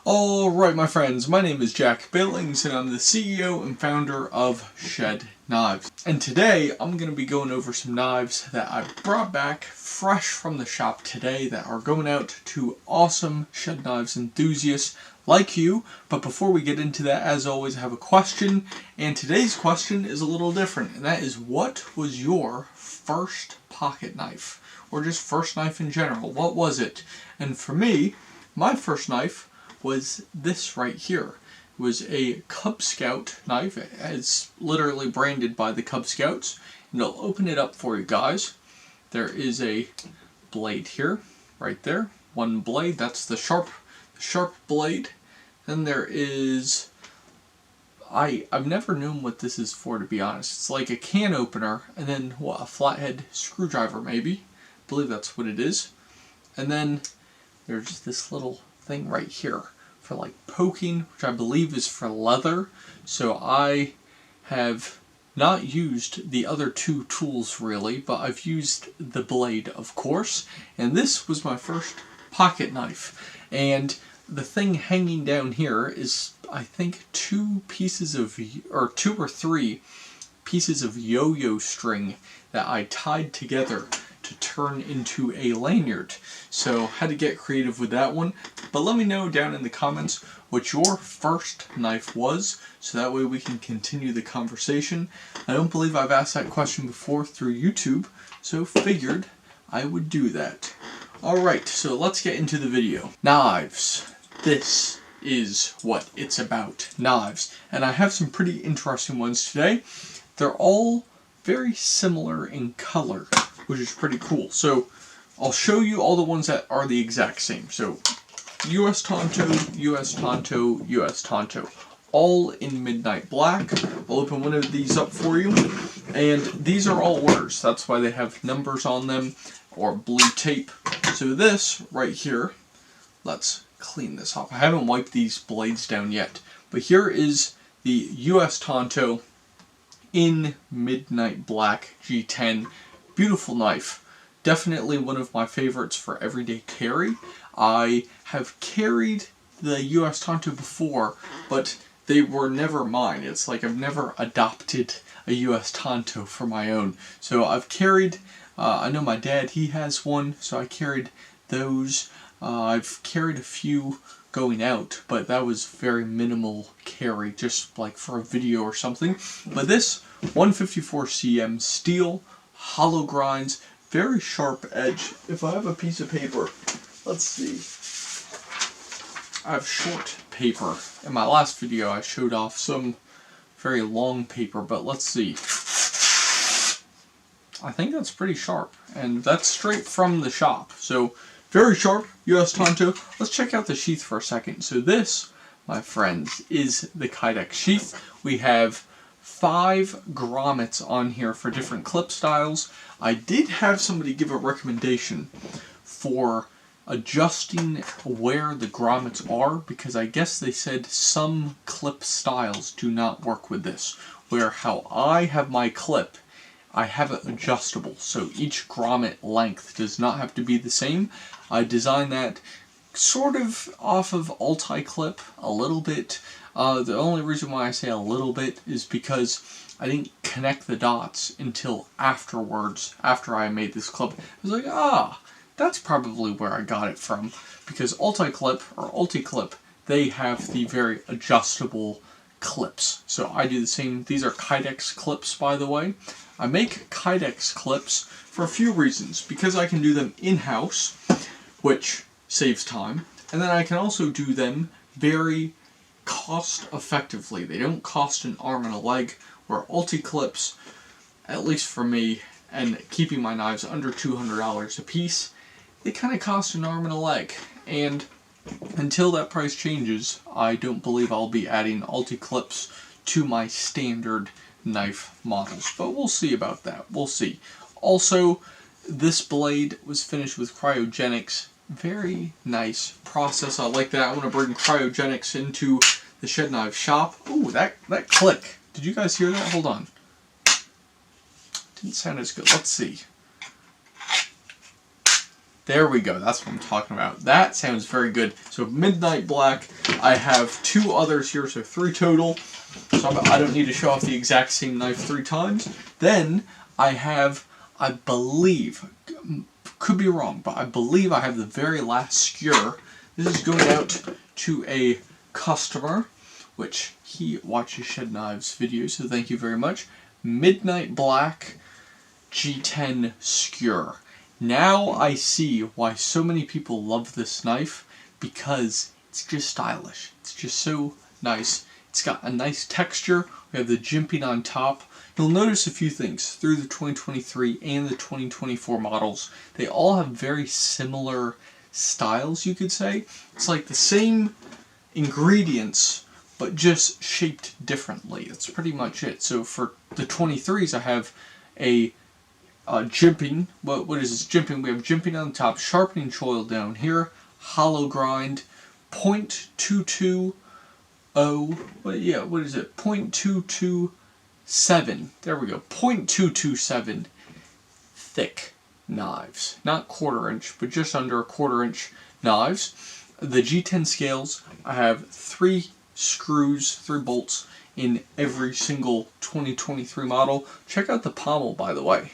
Alright my friends, my name is Jack Billings and I'm the CEO and founder of Shed Knives. And today I'm going to be going over some knives that I brought back fresh from the shop today that are going out to awesome Shed Knives enthusiasts like you. But before we get into that, as always, I have a question, and today's question is a little different, and that is, what was your first pocket knife? Or just first knife in general? What was it? And for me, my first knife was this right here. It was a Cub Scout knife. It's literally branded by the Cub Scouts. And I'll open it up for you guys. There is a blade here, right there. One blade, that's the sharp blade. Then there is, I've never known what this is for, to be honest. It's like a can opener, and then what, a flathead screwdriver maybe. I believe that's what it is. And then there's this little thing right here for like poking, which I believe is for leather. So I have not used the other two tools really, but I've used the blade, of course. And this was my first pocket knife. And the thing hanging down here is, I think, two or three pieces of yo-yo string that I tied together to turn into a lanyard. So had to get creative with that one. But let me know down in the comments what your first knife was, so that way we can continue the conversation. I don't believe I've asked that question before through YouTube, so figured I would do that. Alright, so let's get into the video. Knives. This is what it's about. Knives. And I have some pretty interesting ones today. They're all very similar in color, which is pretty cool. So I'll show you all the ones that are the exact same. So US Tonto, US Tonto, US Tonto, all in midnight black. I'll open one of these up for you. And these are all orders. That's why they have numbers on them or blue tape. So this right here, let's clean this off. I haven't wiped these blades down yet. But here is the US Tonto in midnight black G10. Beautiful knife. Definitely one of my favorites for everyday carry. I have carried the US Tonto before, but they were never mine. It's like I've never adopted a US Tonto for my own. So I've carried, I know my dad, he has one, so I carried those. I've carried a few going out, but that was very minimal carry, just like for a video or something. But this 154 cm steel, hollow grinds, very sharp edge. If I have a piece of paper, let's see. I have short paper. In my last video I showed off some very long paper, but let's see. I think that's pretty sharp, and that's straight from the shop. So very sharp, US Tonto. Let's check out the sheath for a second. So this, my friends, is the Kydex sheath. We have 5 grommets on here for different clip styles. I did have somebody give a recommendation for adjusting where the grommets are, because I guess they said some clip styles do not work with this. Where how I have my clip, I have it adjustable, so each grommet length does not have to be the same. I designed that sort of off of Ulti-Clip a little bit. The only reason why I say a little bit is because I didn't connect the dots until afterwards, after I made this clip. I was like, that's probably where I got it from. Because Ulti-Clip, or Ulti-Clip, they have the very adjustable clips. So I do the same. These are Kydex clips, by the way. I make Kydex clips for a few reasons. Because I can do them in-house, which saves time. And then I can also do them very cost effectively. They don't cost an arm and a leg, where Ulti-Clips, at least for me, and keeping my knives under $200 a piece, they kind of cost an arm and a leg. And until that price changes, I don't believe I'll be adding Ulti-Clips to my standard knife models. But we'll see about that. We'll see. Also, this blade was finished with cryogenics. Very nice process. I like that. I want to bring cryogenics into the Shed Knives shop. Ooh, that click. Did you guys hear that? Hold on. Didn't sound as good. Let's see. There we go. That's what I'm talking about. That sounds very good. So Midnight Black. I have 2 others here, so 3 total. So I don't need to show off the exact same knife 3 times. Then I have, I believe, could be wrong, but I believe I have the very last skewer. This is going out to a customer, which he watches Shed Knives videos, so thank you very much. Midnight Black G10 skewer. Now I see why so many people love this knife, because it's just stylish. It's just so nice. It's got a nice texture. We have the jimping on top. You'll notice a few things through the 2023 and the 2024 models. They all have very similar styles, you could say. It's like the same ingredients, but just shaped differently. That's pretty much it. So for the 23s, I have a jimping. What is this jimping? We have jimping on the top, sharpening choil down here, hollow grind, .220. What is it? .227. There we go. .227 thick knives. Not 1/4 inch, but just under a 1/4 inch knives. The G10 scales, I have 3 screws, 3 bolts in every single 2023 model. Check out the pommel, by the way.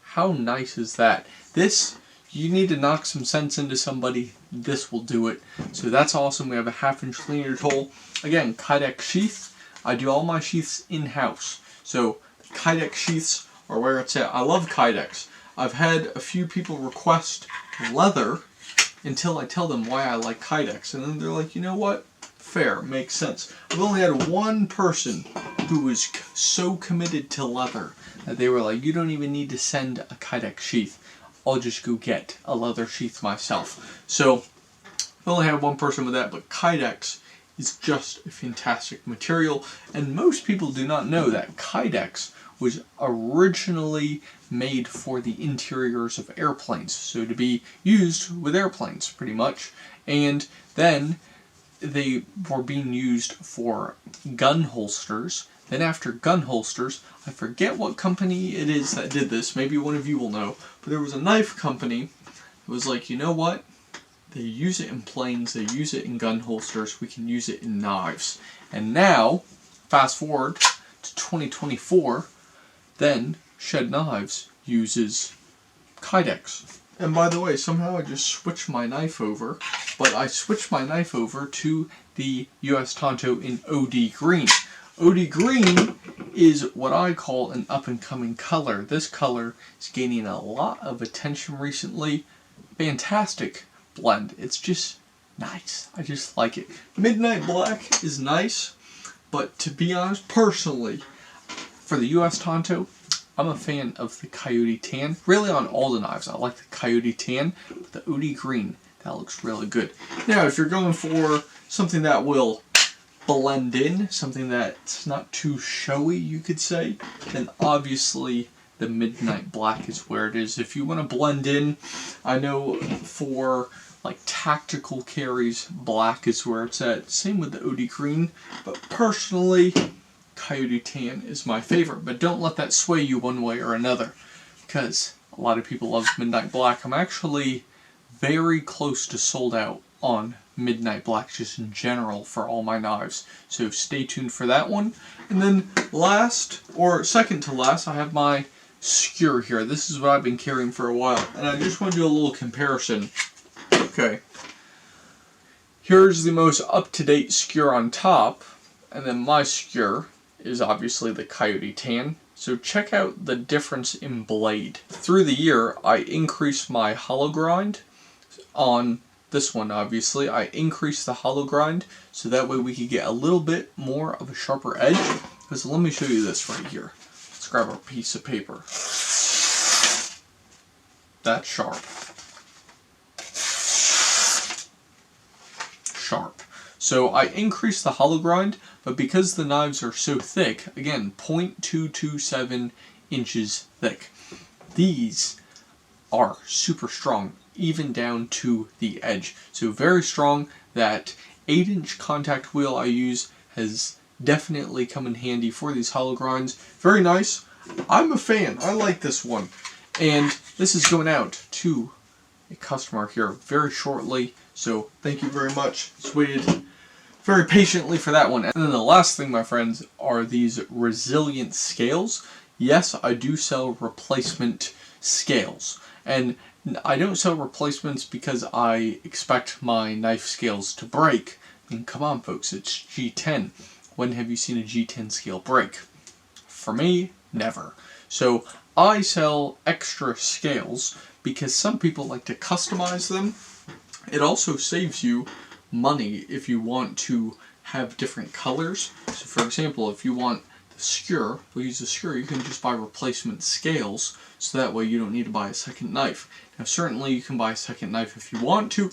How nice is that? This, you need to knock some sense into somebody, this will do it. So that's awesome. We have a 1/2 inch linear tool. Again, Kydex sheath. I do all my sheaths in-house. So Kydex sheaths are where it's at. I love Kydex. I've had a few people request leather until I tell them why I like Kydex. And then they're like, you know what? Fair, makes sense. I've only had one person who was so committed to leather that they were like, you don't even need to send a Kydex sheath. I'll just go get a leather sheath myself. So I only had one person with that, but Kydex is just a fantastic material. And most people do not know that Kydex was originally made for the interiors of airplanes. So to be used with airplanes, pretty much. And then they were being used for gun holsters. Then after gun holsters, I forget what company it is that did this. Maybe one of you will know. But there was a knife company that was like, you know what? They use it in planes, they use it in gun holsters, we can use it in knives. And now, fast forward to 2024, then Shed Knives uses Kydex. And by the way, somehow I just switched my knife over, but I switched my knife over to the US Tonto in OD Green. OD Green is what I call an up-and-coming color. This color is gaining a lot of attention recently. Fantastic blend. It's just nice. I just like it. Midnight Black is nice, but to be honest, personally, for the US Tonto, I'm a fan of the Coyote Tan. Really on all the knives, I like the Coyote Tan, but the OD Green, that looks really good. Now, if you're going for something that will blend in, something that's not too showy, you could say, then obviously the Midnight Black is where it is. If you want to blend in, I know for like tactical carries, black is where it's at. Same with the OD Green, but personally, Coyote Tan is my favorite. But don't let that sway you one way or another, because a lot of people love Midnight Black. I'm actually very close to sold out on Midnight Black just in general for all my knives. So stay tuned for that one. And then last, or second to last, I have my skewer here. This is what I've been carrying for a while. And I just want to do a little comparison. Okay. Here's the most up-to-date skewer on top. And then my skewer is obviously the Coyote Tan. So check out the difference in blade. Through the year, I increased my hollow grind on this one, obviously. I increased the hollow grind so that way we could get a little bit more of a sharper edge. Because let me show you this right here. Let's grab a piece of paper. That's sharp. Sharp. So I increased the hollow grind, but because the knives are so thick, again, 0.227 inches thick, these are super strong, even down to the edge. So very strong. That 8-inch contact wheel I use has definitely come in handy for these hollow grinds. Very nice. I'm a fan. I like this one. And this is going out to a customer here very shortly. So thank you very much. Just waited very patiently for that one. And then the last thing, my friends, are these resilient scales. Yes, I do sell replacement scales. And I don't sell replacements because I expect my knife scales to break. I mean, come on, folks, it's G10. When have you seen a G10 scale break? For me, never. So I sell extra scales because some people like to customize them. It also saves you money if you want to have different colors. So for example, if you want the skewer, we'll use the skewer, you can just buy replacement scales, so that way you don't need to buy a second knife. Now certainly you can buy a second knife if you want to,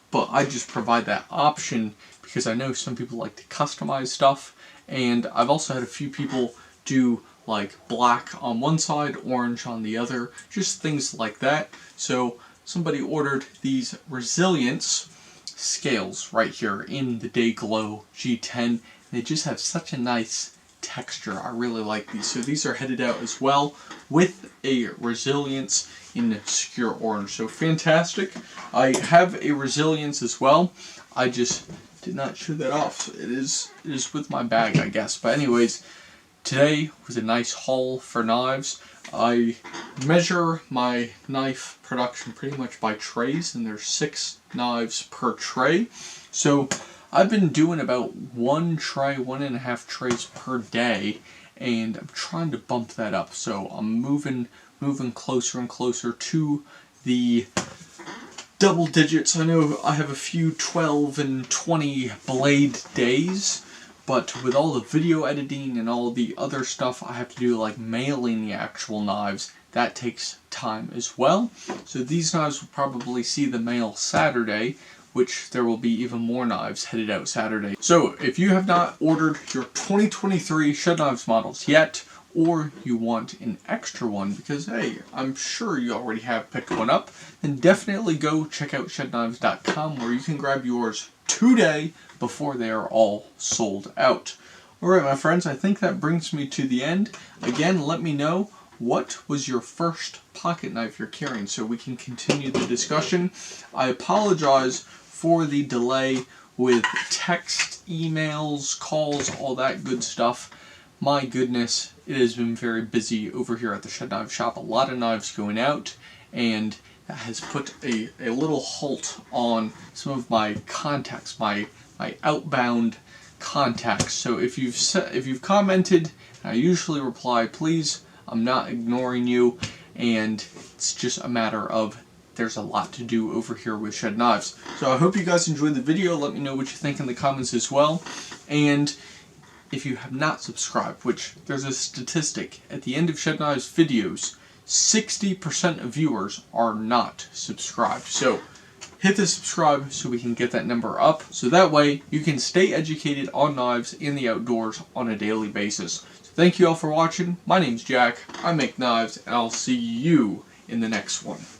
but I just provide that option because I know some people like to customize stuff, and I've also had a few people do like black on one side, orange on the other, just things like that. So somebody ordered these resilience scales right here in the Day Glow G10. They just have such a nice texture. I really like these. So these are headed out as well with a resilience in Skewer Orange. So fantastic. I have a resilience as well. I just did not show that off. It is with my bag, I guess. But anyways, today was a nice haul for knives. I measure my knife production pretty much by trays, and there's 6 knives per tray. So I've been doing about 1 tray, 1.5 trays per day, and I'm trying to bump that up. So I'm moving closer and closer to the double digits. I know I have a few 12 and 20 blade days, but with all the video editing and all the other stuff I have to do, like mailing the actual knives, that takes time as well. So these knives will probably see the mail Saturday, which there will be even more knives headed out Saturday. So if you have not ordered your 2023 Shed Knives models yet, or you want an extra one because, hey, I'm sure you already have picked one up, then definitely go check out shedknives.com where you can grab yours today before they are all sold out. Alright, my friends, I think that brings me to the end. Again, let me know, what was your first pocket knife you're carrying so we can continue the discussion. I apologize for the delay with text, emails, calls, all that good stuff. My goodness, it has been very busy over here at the Shed Knives shop. A lot of knives going out, and that has put a little halt on some of my contacts, my outbound contacts. So if you've commented, I usually reply, please, I'm not ignoring you, and it's just a matter of there's a lot to do over here with Shed Knives. So I hope you guys enjoyed the video. Let me know what you think in the comments as well. And if you have not subscribed, which there's a statistic at the end of Shed Knives videos, 60% of viewers are not subscribed. So hit the subscribe so we can get that number up, so that way you can stay educated on knives in the outdoors on a daily basis. So thank you all for watching. My name's Jack, I make knives, and I'll see you in the next one.